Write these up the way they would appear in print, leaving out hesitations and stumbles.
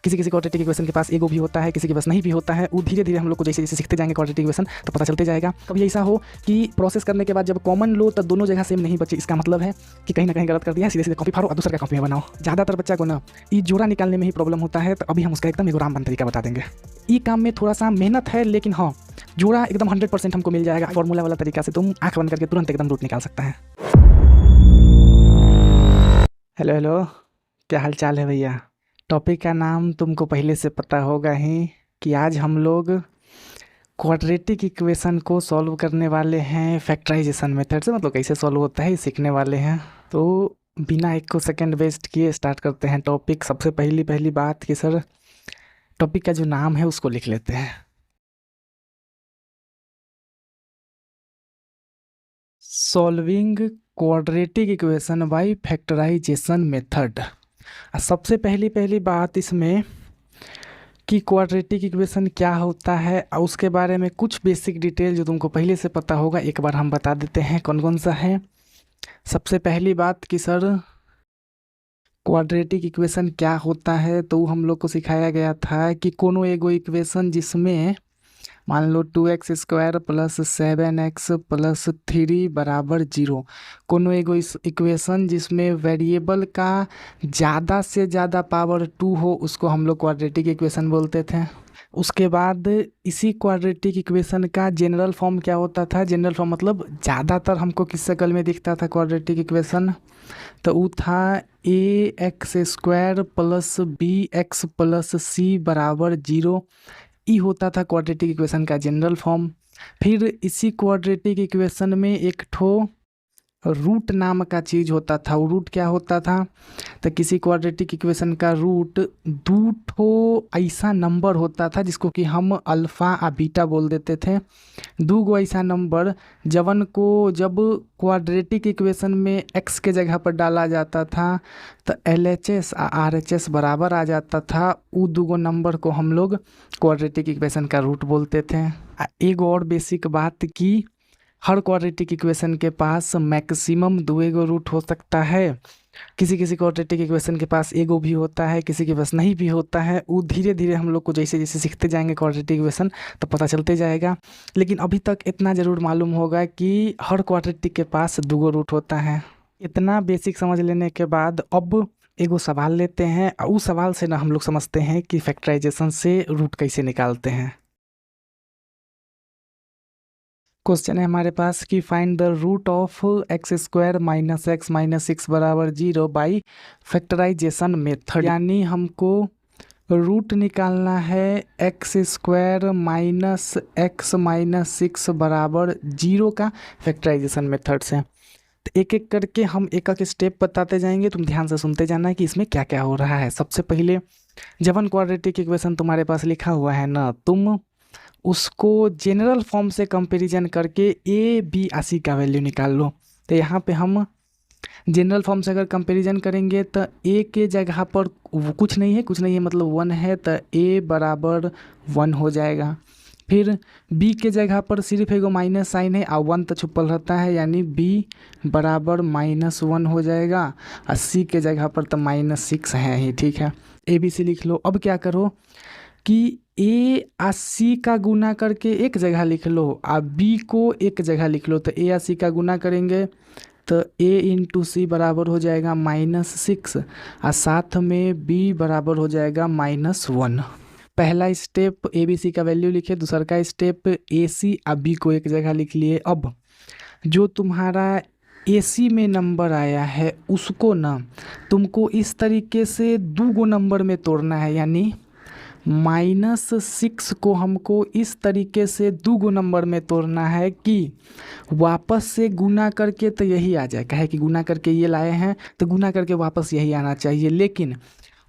किसी किसी quadratic equation के पास एगो भी होता है, किसी के पास नहीं भी होता है। वो धीरे धीरे हम लोग को जैसे जैसे सीखते जाएंगे क्वाड्रेटिक इक्वेशन तो पता चलते जाएगा। कभी ऐसा हो कि प्रोसेस करने के बाद जब कॉमन लो तो दोनों जगह सेम नहीं बचे, इसका मतलब है कि कहीं ना कहीं गलत कर दिया है, सीधे सीधे कॉपी फाड़ो और दूसरा का कॉपी में बनाओ। ज़्यादातर बच्चा को ना ये जोड़ा निकालने में ही प्रॉब्लम होता है, तो अभी हम उसका एकदम एक रामबाण तरीका बता देंगे। ये काम में थोड़ा सा मेहनत है, लेकिन हाँ जोड़ा एकदम 100% हमको मिल जाएगा। फॉर्मूला वाला तरीका से तुम आँख बंद करके तुरंत एकदम रूट निकाल सकता है। हेलो हेलो, क्या हाल चाल है भैया। टॉपिक का नाम तुमको पहले से पता होगा ही कि आज हम लोग क्वाड्रेटिक इक्वेशन को सॉल्व करने वाले हैं फैक्टराइजेशन मेथड से, मतलब कैसे सॉल्व होता है सीखने वाले हैं। तो बिना एक को सेकेंड वेस्ट किए स्टार्ट करते हैं टॉपिक। सबसे पहली बात कि सर टॉपिक का जो नाम है उसको लिख लेते हैं, solving quadratic equation by factorisation method. सबसे पहली बात इसमें कि क्वाड्रेटिक इक्वेशन क्या होता है और उसके बारे में कुछ बेसिक डिटेल जो तुमको पहले से पता होगा एक बार हम बता देते हैं कौन कौन सा है। सबसे पहली बात कि सर क्वाड्रेटिक इक्वेशन क्या होता है, तो हम लोग को सिखाया गया था कि कोनो एगो इक्वेशन जिसमें मान लो 2x² + 7x + 3 = 0, कोनो एगो इस इक्वेशन जिसमें वेरिएबल का ज़्यादा से ज़्यादा पावर 2 हो उसको हम लोग क्वाड्रेटिक इक्वेशन बोलते थे। उसके बाद इसी क्वाड्रेटिक इक्वेशन का जनरल फॉर्म क्या होता था, जनरल फॉर्म मतलब ज़्यादातर हमको किस शक्ल में दिखता था क्वाड्रेटिक इक्वेशन, तो वो था ax² + bx + c = 0। ई होता था क्वाड्रेटिक इक्वेशन का जनरल फॉर्म। फिर इसी क्वाड्रेटिक इक्वेशन में एक ठो रूट नाम का चीज़ होता था। वो रूट क्या होता था, तो किसी क्वाड्रेटिक इक्वेशन का रूट दो ठो ऐसा नंबर होता था जिसको कि हम अल्फ़ा और बीटा बोल देते थे। दो गो ऐसा नंबर जवन को जब क्वाड्रेटिक इक्वेशन में x के जगह पर डाला जाता था तो LHS और RHS बराबर आ जाता था। वो दो गो नंबर को हम लोग क्वाड्रेटिक इक्वेशन का रूट बोलते थे। एक और बेसिक बात कि हर क्वाड्रेटिक इक्वेशन के पास मैक्सिमम दो एगो रूट हो सकता है। किसी किसी क्वाड्रेटिक इक्वेशन के पास एगो भी होता है, किसी के पास नहीं भी होता है। वो धीरे धीरे हम लोग को जैसे जैसे सीखते जाएंगे क्वाड्रेटिक इक्वेशन तो पता चलते जाएगा। लेकिन अभी तक इतना ज़रूर मालूम होगा कि हर क्वाड्रेटिक के पास दो गो रूट होता है। इतना बेसिक समझ लेने के बाद अब एगो सवाल लेते हैं और उस सवाल से ना हम लोग समझते हैं कि फैक्टराइजेशन से रूट कैसे निकालते हैं। क्वेश्चन है हमारे पास कि find the root of x² - x - 6 = 0 by factorisation method. यानी हमको रूट निकालना है x² - x - 6 = 0 का फैक्टराइजेशन मेथड से। तो एक एक करके हम एक एक स्टेप बताते जाएंगे, तुम ध्यान से सुनते जाना कि इसमें क्या क्या हो रहा है। सबसे पहले जब क्वाड्रेटिक इक्वेशन तुम्हारे पास लिखा हुआ है ना, तुम उसको जनरल फॉर्म से कंपैरिजन करके a b और c का वैल्यू निकाल लो। तो यहाँ पे हम जनरल फॉर्म से अगर कंपैरिजन करेंगे तो a के जगह पर कुछ नहीं है मतलब 1 है, तो a = 1 हो जाएगा। फिर b के जगह पर सिर्फ एगो माइनस साइन है और 1 तो छुपल रहता है, यानी b = -1 हो जाएगा। और c के जगह पर तो -6 है ही, ठीक है। a b c लिख लो। अब क्या करो कि a और c का गुना करके एक जगह लिख लो और b को एक जगह लिख लो। तो a और c का गुना करेंगे तो a × c बराबर हो जाएगा -6 और साथ में b बराबर हो जाएगा -1। पहला स्टेप a b c का वैल्यू लिखे, दूसरा का स्टेप a c और b को एक जगह लिख लिए। अब जो तुम्हारा AC में नंबर आया है उसको ना तुमको इस तरीके से दो गो नंबर में तोड़ना है, यानी -6 को हमको इस तरीके से दो गो नंबर में तोड़ना है कि वापस से गुना करके तो यही आ जाए। कहे कि गुना करके ये लाए हैं तो गुना करके वापस यही आना चाहिए, लेकिन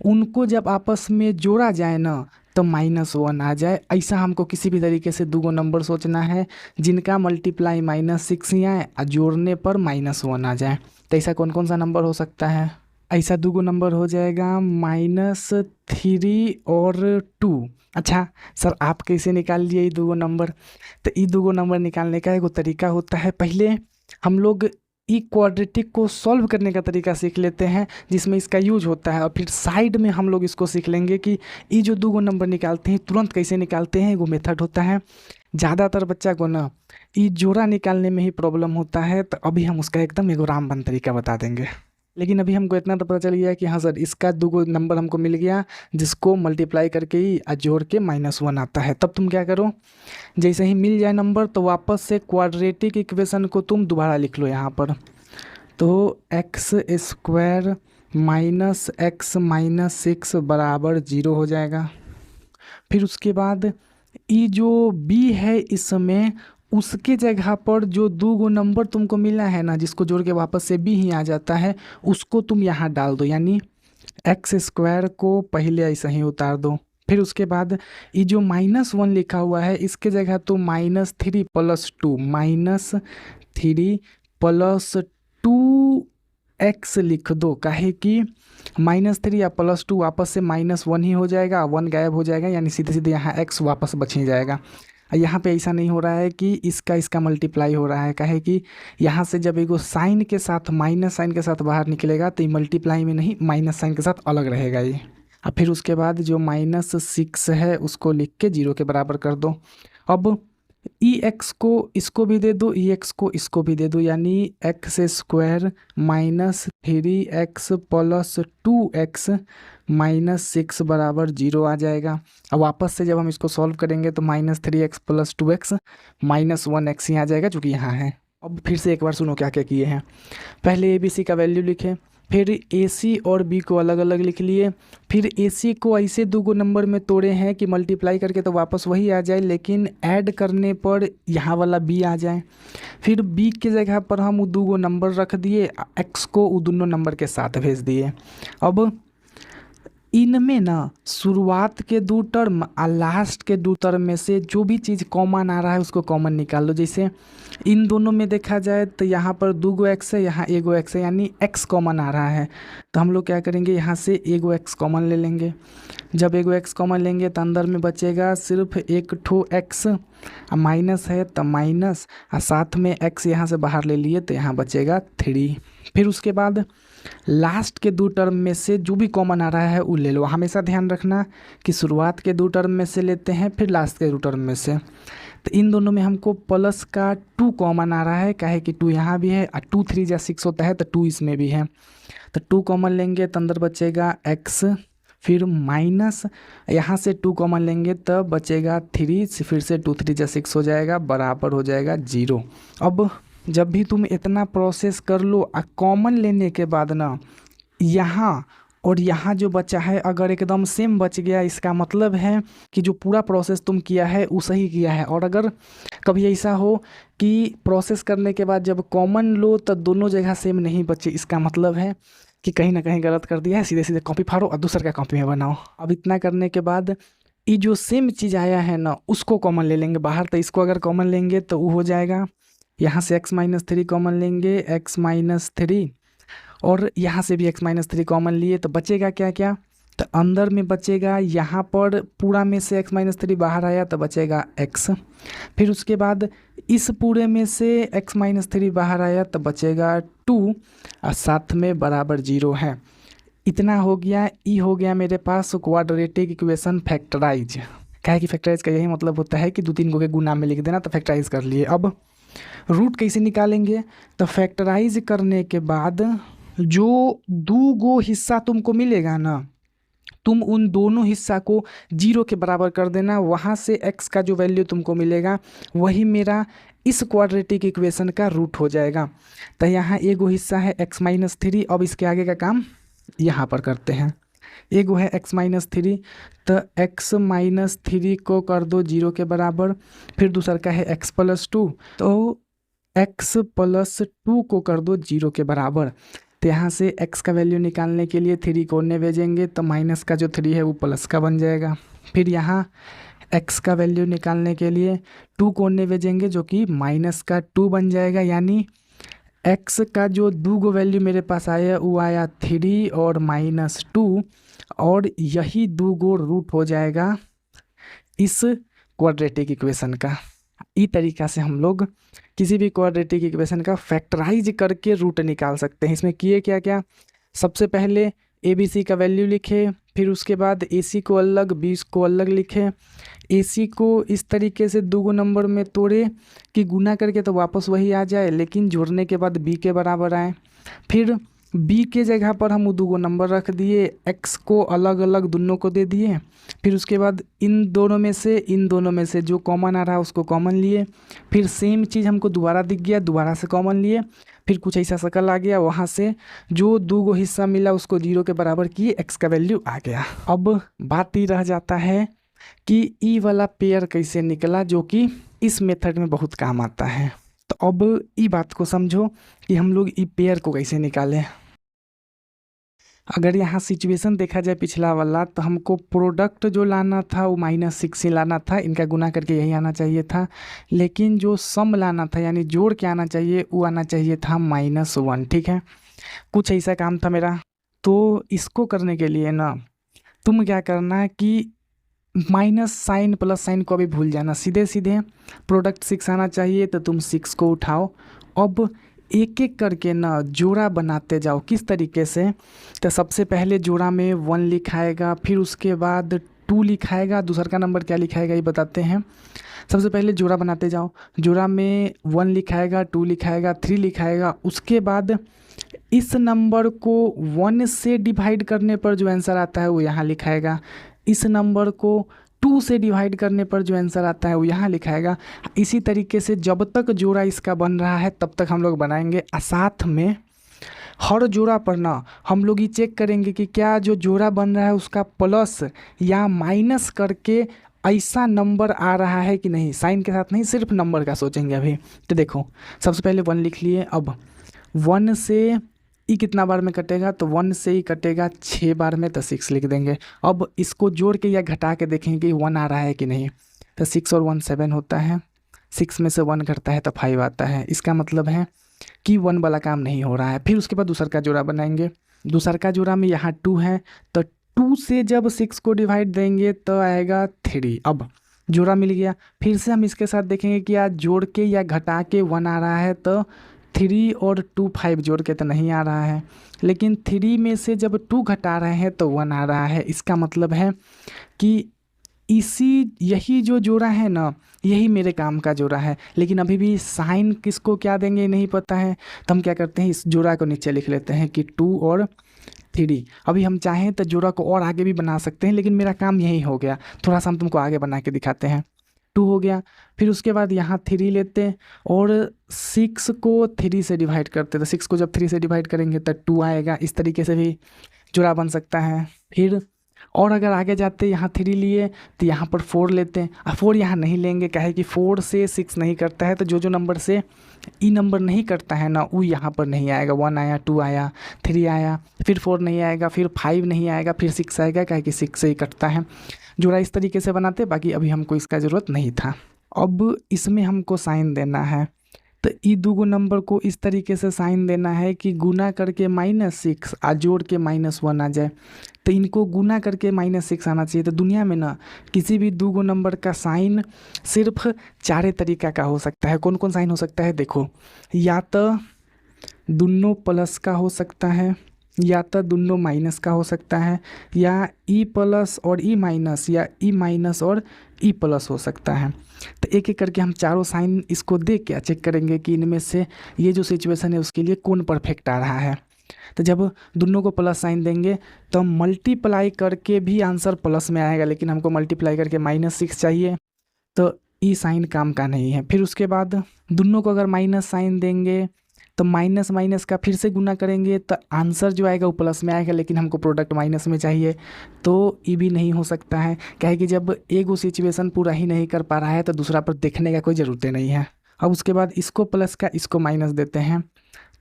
उनको जब आपस में जोड़ा जाए ना तो -1 आ जाए। ऐसा हमको किसी भी तरीके से दो गो नंबर सोचना है जिनका मल्टीप्लाई -6 ही आए और जोड़ने पर -1 आ जाए। तो ऐसा कौन कौन सा नंबर हो सकता है? ऐसा दो गो नंबर हो जाएगा -3 और 2। अच्छा सर आप कैसे निकाल लिए ये दो गो नंबर? तो ये दो गो नंबर निकालने का एगो तरीका होता है। पहले हम लोग ई क्वाड्रेटिक को सॉल्व करने का तरीका सीख लेते हैं जिसमें इसका यूज होता है, और फिर साइड में हम लोग इसको सीख लेंगे कि ये जो दो नंबर निकालते हैं तुरंत कैसे निकालते हैं, वो मेथड होता है। ज़्यादातर बच्चा को ना ये जोड़ा निकालने में ही प्रॉब्लम होता है, तो अभी हम उसका एकदम एगो रामबन तरीका बता देंगे। लेकिन अभी हमको इतना तो पता चल गया कि हाँ सर इसका दो नंबर हमको मिल गया जिसको मल्टीप्लाई करके ही जोड़ के -1 आता है। तब तुम क्या करो, जैसे ही मिल जाए नंबर तो वापस से क्वाड्रेटिक इक्वेशन को तुम दोबारा लिख लो यहाँ पर। तो x² माइनस x माइनस 6 बराबर 0 हो जाएगा। फिर उसके बाद ये जो b है इसमें उसके जगह पर जो दो नंबर तुमको मिला है ना, जिसको जोड़ के वापस से b ही आ जाता है, उसको तुम यहाँ डाल दो, यानी x² को पहले ऐसा ही उतार दो। फिर उसके बाद ये जो -1 लिखा हुआ है इसके जगह तो -3 + 2 -3 + 2x लिख दो, काहे कि -3 या +2 वापस से -1 ही हो जाएगा, 1 गायब हो जाएगा, यानी सीधे सीधे यहाँ x वापस बच ही जाएगा। यहाँ पे ऐसा नहीं हो रहा है कि इसका मल्टीप्लाई हो रहा है, काहे कि यहाँ से जब एगो साइन के साथ माइनस साइन के साथ बाहर निकलेगा तो ये मल्टीप्लाई में नहीं माइनस साइन के साथ अलग रहेगा ये। अब फिर उसके बाद जो -6 है उसको लिख के 0 के बराबर कर दो। अब x को इसको भी दे दो, x को इसको भी दे दो, यानी x² माइनस 3x + 2x -6 बराबर 0 आ जाएगा। अब वापस से जब हम इसको सॉल्व करेंगे तो -3x + 2x -1x ही आ जाएगा जो कि यहाँ है। अब फिर से एक बार सुनो क्या क्या किए हैं। पहले ABC का वैल्यू लिखे, फिर AC और B को अलग अलग लिख लिए, फिर AC को ऐसे दो नंबर में तोड़े हैं कि मल्टीप्लाई करके तो वापस वही आ जाए, लेकिन ऐड करने पर यहाँ वाला B आ जाए। फिर B के जगह पर हम वो दो नंबर रख दिए, X को वो दोनों नंबर के साथ भेज दिए। अब इनमें ना शुरुआत के दो टर्म और लास्ट के दो टर्म में से जो भी चीज़ कॉमन आ रहा है उसको कॉमन निकाल लो। जैसे इन दोनों में देखा जाए तो यहाँ पर 2 x है, यहाँ 1 x है, यानी x कॉमन आ रहा है, तो हम लोग क्या करेंगे यहाँ से 1 x कॉमन ले लेंगे। जब 1 x कॉमन लेंगे तो अंदर में बचेगा सिर्फ 1 x, माइनस है तो माइनस, और साथ में x यहाँ से बाहर ले लिए तो यहाँ बचेगा 3। फिर उसके बाद लास्ट के दो टर्म में से जो भी कॉमन आ रहा है वो ले लो। हमेशा ध्यान रखना कि शुरुआत के दो टर्म में से लेते हैं फिर लास्ट के दो टर्म में से। तो इन दोनों में हमको प्लस का 2 कॉमन आ रहा है, काहे कि 2 यहाँ भी है और 2 3 या 6 होता है तो 2 इसमें भी है, तो 2 कॉमन लेंगे तो अंदर बचेगा x, फिर माइनस यहाँ से 2 कॉमन लेंगे तो बचेगा 3, फिर से 2 3 या 6 हो जाएगा, बराबर हो जाएगा 0। अब जब भी तुम इतना प्रोसेस कर लो कॉमन लेने के बाद ना यहाँ और यहाँ जो बचा है अगर एकदम सेम बच गया, इसका मतलब है कि जो पूरा प्रोसेस तुम किया है वो सही किया है। और अगर कभी ऐसा हो कि प्रोसेस करने के बाद जब कॉमन लो तो दोनों जगह सेम नहीं बचे, इसका मतलब है कि कहीं ना कहीं गलत कर दिया है, सीधे सीधे कॉपी फाड़ो और दूसरे का कॉपी में बनाओ। अब इतना करने के बाद ये जो सेम चीज़ आया है ना उसको कॉमन ले लेंगे बाहर, तो इसको अगर कॉमन लेंगे तो वो हो जाएगा, यहाँ से x-3 कॉमन लेंगे, x-3, और यहाँ से भी x-3 कॉमन लिए तो बचेगा क्या क्या, तो अंदर में बचेगा यहाँ पर पूरा में से x-3 बाहर आया तो बचेगा x, फिर उसके बाद इस पूरे में से x-3 बाहर आया तो बचेगा 2 और साथ में बराबर 0 है। इतना हो गया, ई हो गया मेरे पास क्वाड्रेटिक इक्वेशन फैक्टराइज। क्या है कि फैक्टराइज का यही मतलब होता है कि 2-3 को के गुना में लिख देना, तो फैक्टराइज कर लिए। अब रूट कैसे निकालेंगे, तो फैक्टराइज करने के बाद जो 2 हिस्सा तुमको मिलेगा ना, तुम उन दोनों हिस्सा को 0 के बराबर कर देना, वहाँ से x का जो वैल्यू तुमको मिलेगा वही मेरा इस क्वाड्रेटिक इक्वेशन का रूट हो जाएगा। तो यहाँ एगो हिस्सा है x-3, अब इसके आगे का काम यहाँ पर करते हैं। एगो है x-3, तो x-3 को कर दो 0 के बराबर, फिर दूसरा का है x + 2, तो x + 2 को कर दो 0 के बराबर। तो यहाँ से x का वैल्यू निकालने के लिए 3 कोने भेजेंगे तो माइनस का जो 3 है वो प्लस का बन जाएगा। फिर यहाँ x का वैल्यू निकालने के लिए 2 कोने भेजेंगे जो कि माइनस का 2 बन जाएगा, यानी x का जो 2 वैल्यू मेरे पास आया वो आया 3 और -2, और यही 2 रूट हो जाएगा इस क्वाड्रेटिक इक्वेशन का। ई तरीका से हम लोग किसी भी क्वाड्रेटिक इक्वेशन का फैक्टराइज करके रूट निकाल सकते हैं। इसमें किए क्या क्या, सबसे पहले ए बी सी का वैल्यू लिखे, फिर उसके बाद ए सी को अलग बी को अलग लिखे, ए सी को इस तरीके से दो नंबर में तोड़े कि गुना करके तो वापस वही आ जाए, लेकिन जोड़ने के बाद बी के बराबर आए। फिर बी के जगह पर हम दो नंबर रख दिए, एक्स को अलग अलग दोनों को दे दिए। फिर उसके बाद इन दोनों में से जो कॉमन आ रहा है उसको कॉमन लिए। फिर सेम चीज़ हमको दोबारा दिख गया, दोबारा से कॉमन लिए। फिर कुछ ऐसा शक्ल आ गया, वहाँ से जो दो हिस्सा मिला उसको 0 के बराबर किए, एक्स का वैल्यू आ गया। अब बात ही रह जाता है कि ई वाला पेयर कैसे निकला, जो कि इस मेथड में बहुत काम आता है। तो अब ई बात को समझो कि हम लोग ई पेयर को कैसे निकालें। अगर यहाँ सिचुएशन देखा जाए पिछला वाला, तो हमको प्रोडक्ट जो लाना था वो -6 ही लाना था, इनका गुना करके यही आना चाहिए था। लेकिन जो सम लाना था यानी जोड़ के आना चाहिए, वो आना चाहिए था -1। ठीक है, कुछ ऐसा काम था मेरा। तो इसको करने के लिए ना तुम क्या करना है कि माइनस साइन प्लस साइन को अभी भूल जाना, सीधे सीधे प्रोडक्ट 6 आना चाहिए, तो तुम 6 को उठाओ। अब एक एक करके ना जोड़ा बनाते जाओ। किस तरीके से, तो सबसे पहले जोड़ा में 1 लिखाएगा, फिर उसके बाद 2 लिखाएगा, दूसरा का नंबर क्या लिखाएगा ये बताते हैं। सबसे पहले जोड़ा बनाते जाओ, जोड़ा में 1 लिखाएगा, 2 लिखाएगा, 3 लिखाएगा। उसके बाद इस नंबर को 1 से डिवाइड करने पर जो आंसर आता है वो यहाँ लिखाएगा, इस नंबर को 2 से डिवाइड करने पर जो आंसर आता है वो यहाँ लिखाएगा। इसी तरीके से जब तक जोड़ा इसका बन रहा है तब तक हम लोग बनाएंगे। साथ में हर जोड़ा पर ना हम लोग ये चेक करेंगे कि क्या जो जोड़ा बन रहा है उसका प्लस या माइनस करके ऐसा नंबर आ रहा है कि नहीं। साइन के साथ नहीं, सिर्फ नंबर का सोचेंगे अभी। तो देखो सबसे पहले 1 लिख लिए। अब 1 से ई कितना बार में कटेगा, तो 1 से ही कटेगा 6 बार में, तो 6 लिख देंगे। अब इसको जोड़ के या घटा के देखेंगे कि 1 आ रहा है कि नहीं। तो 6 और 1 7 होता है, 6 में से 1 घटता है तो 5 आता है। इसका मतलब है कि 1 वाला काम नहीं हो रहा है। फिर उसके बाद दूसरा का जोड़ा बनाएंगे। दूसरा का जोड़ा में यहाँ 2 है, तो 2 से जब 6 को डिवाइड देंगे तो आएगा 3। अब जोड़ा मिल गया। फिर से हम इसके साथ देखेंगे कि या जोड़ के या घटा के 1 आ रहा है, तो 3 और 2 5 जोड़ के तो नहीं आ रहा है, लेकिन 3 में से जब 2 घटा रहे हैं तो 1 आ रहा है। इसका मतलब है कि यही जो जोड़ा है ना, यही मेरे काम का जोड़ा है। लेकिन अभी भी साइन किसको क्या देंगे नहीं पता है, तो हम क्या करते हैं, इस जोड़ा को नीचे लिख लेते हैं कि 2 और 3। अभी हम चाहें तो जोड़ा को और आगे भी बना सकते हैं, लेकिन मेरा काम यही हो गया। थोड़ा सा हम तुमको आगे बना के दिखाते हैं। 2 हो गया, फिर उसके बाद यहाँ 3 लेते और 6 को 3 से डिवाइड करते, तो 6 को जब 3 से डिवाइड करेंगे तो 2 आएगा। इस तरीके से भी जोड़ा बन सकता है। फिर और अगर आगे जाते, यहाँ 3 लिए तो यहाँ पर 4 लेते हैं। 4 यहाँ नहीं लेंगे, काहे कि 4 से 6 नहीं करता है, तो जो नंबर से ई नंबर नहीं करता है ना वो यहाँ पर नहीं आएगा। 1 आया, 2 आया, 3 आया, फिर 4 नहीं आएगा, फिर 5 नहीं आएगा, फिर 6 आएगा, काहे कि 6 से ही कटता है। जोड़ा इस तरीके से बनाते, बाकी अभी हमको इसका ज़रूरत नहीं था। अब इसमें हमको साइन देना है, तो ई 2 नंबर को इस तरीके से साइन देना है कि गुना करके -6 आ जोड़ के -1 आ जाए। तो इनको गुना करके -6 आना चाहिए। तो दुनिया में ना किसी भी 2 नंबर का साइन सिर्फ 4 तरीका का हो सकता है। कौन कौन साइन हो सकता है देखो, या तो दोनों प्लस का हो सकता है, या तो दोनों माइनस का हो सकता है, या ई प्लस और ई माइनस, या ई माइनस और ई प्लस हो सकता है। तो एक एक करके हम चारों साइन इसको देख के चेक करेंगे कि इनमें से ये जो सिचुएशन है उसके लिए कौन परफेक्ट आ रहा है। तो जब दोनों को प्लस साइन देंगे तो हम मल्टीप्लाई करके भी आंसर प्लस में आएगा, लेकिन हमको मल्टीप्लाई करके -6 चाहिए, तो ई साइन काम का नहीं है। फिर उसके बाद दोनों को अगर माइनस साइन देंगे तो माइनस माइनस का फिर से गुना करेंगे तो आंसर जो आएगा वो प्लस में आएगा, लेकिन हमको प्रोडक्ट माइनस में चाहिए, तो ये भी नहीं हो सकता है। क्या कि जब एक वो सिचुएशन पूरा ही नहीं कर पा रहा है तो दूसरा पर देखने का कोई ज़रूरत नहीं है। अब उसके बाद इसको प्लस का इसको माइनस देते हैं,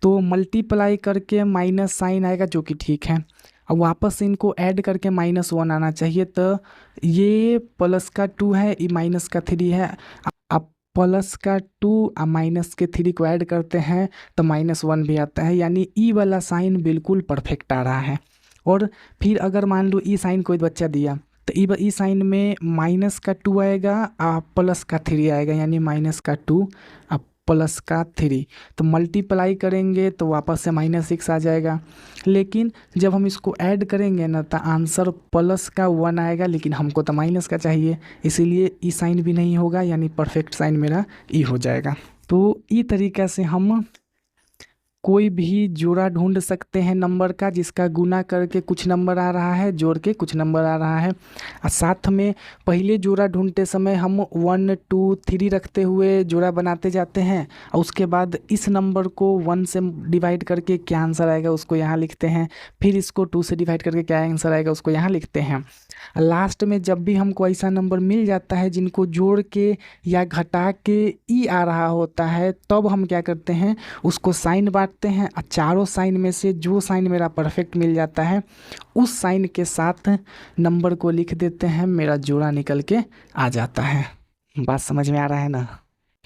तो मल्टीप्लाई करके माइनस साइन आएगा, जो कि ठीक है। अब वापस से इनको ऐड करके -1 आना चाहिए, तो ये प्लस का 2 है, ये माइनस का 3 है। अब प्लस का 2 और माइनस के 3 को ऐड करते हैं तो -1 भी आता है, यानी ई वाला साइन बिल्कुल परफेक्ट आ रहा है। और फिर अगर मान लो ई साइन कोई बच्चा दिया तो ई साइन में माइनस का 2 आएगा प्लस का 3 आएगा, यानी माइनस का 2 प्लस का 3। तो मल्टीप्लाई करेंगे तो वापस से -6 आ जाएगा। लेकिन जब हम इसको ऐड करेंगे ना तो आंसर प्लस का 1 आएगा, लेकिन हमको तो माइनस का चाहिए, इसीलिए ई साइन भी नहीं होगा, यानी परफेक्ट साइन मेरा ई हो जाएगा। तो ई तरीक़ा से हम कोई भी जोड़ा ढूंढ सकते हैं नंबर का, जिसका गुना करके कुछ नंबर आ रहा है, जोड़ के कुछ नंबर आ रहा है। और साथ में पहले जोड़ा ढूंढते समय हम 1 2 3 रखते हुए जोड़ा बनाते जाते हैं, और उसके बाद इस नंबर को 1 से डिवाइड करके क्या आंसर आएगा उसको यहाँ लिखते हैं, फिर इसको 2 से डिवाइड करके क्या आंसर आएगा उसको यहाँ लिखते हैं। लास्ट में जब भी हमको ऐसा नंबर मिल जाता है जिनको जोड़ के या घटा के ई आ रहा होता है, तब हम क्या करते हैं, उसको साइन बांटते हैं, और चारों साइन में से जो साइन मेरा परफेक्ट मिल जाता है उस साइन के साथ नंबर को लिख देते हैं, मेरा जोड़ा निकल के आ जाता है। बात समझ में आ रहा है ना?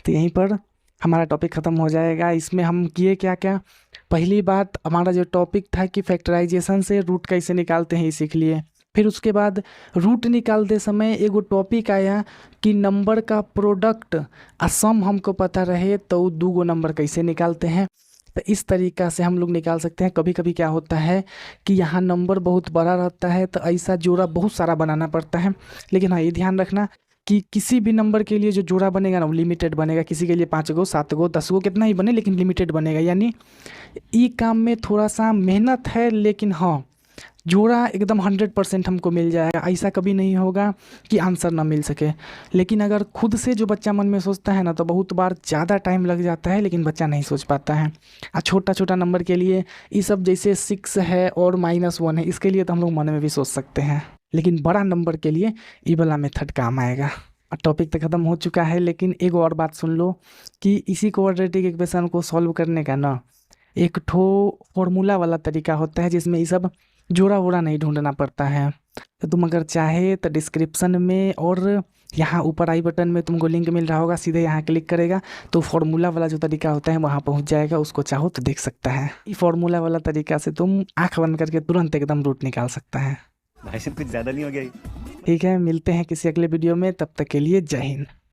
तो यहीं पर हमारा टॉपिक ख़त्म हो जाएगा। इसमें हम किए क्या क्या, पहली बात हमारा जो टॉपिक था कि फैक्टराइजेशन से रूट कैसे निकालते हैं ये सीख लिए। फिर उसके बाद रूट निकालते समय एगो टॉपिक आया कि नंबर का प्रोडक्ट सम हमको पता रहे तो 2 नंबर कैसे निकालते हैं। तो इस तरीक़ा से हम लोग निकाल सकते हैं। कभी कभी क्या होता है कि यहाँ नंबर बहुत बड़ा रहता है तो ऐसा जोड़ा बहुत सारा बनाना पड़ता है, लेकिन हाँ ये ध्यान रखना कि किसी भी नंबर के लिए जो जोड़ा बनेगा ना वो लिमिटेड बनेगा। किसी के लिए 5 गो 7 गो 10 गो कितना ही बने, लेकिन लिमिटेड बनेगा। यानी ये काम में थोड़ा सा मेहनत है, लेकिन हाँ जोड़ा एकदम 100% हमको मिल जाएगा। ऐसा कभी नहीं होगा कि आंसर ना मिल सके। लेकिन अगर खुद से जो बच्चा मन में सोचता है ना तो बहुत बार ज़्यादा टाइम लग जाता है, लेकिन बच्चा नहीं सोच पाता है। छोटा छोटा नंबर के लिए ये सब जैसे 6 है और -1 है, इसके लिए तो हम लोग मन में भी सोच सकते हैं, लेकिन बड़ा नंबर के लिए ये वाला मेथड काम आएगा। टॉपिक तो ख़त्म हो चुका है, लेकिन एक और बात सुन लो कि इसी क्वाड्रेटिक इक्वेशन को सॉल्व करने का ना एक ठो फॉर्मूला वाला तरीका होता है, जिसमें ये सब जोड़ा वोड़ा नहीं ढूंढना पड़ता है। तो तुम अगर चाहे तो डिस्क्रिप्शन में और यहाँ ऊपर आई बटन में तुमको लिंक मिल रहा होगा, सीधे यहाँ क्लिक करेगा तो फार्मूला वाला जो तरीका होता है वहाँ पहुँच जाएगा, उसको चाहो तो देख सकता है। ये फार्मूला वाला तरीका से तुम आँख बंद करके तुरंत एकदम रूट निकाल सकता है। भाई साहब कुछ ज़्यादा नहीं हो गया? ठीक है, मिलते हैं किसी अगले वीडियो में, तब तक के लिए जय हिंद।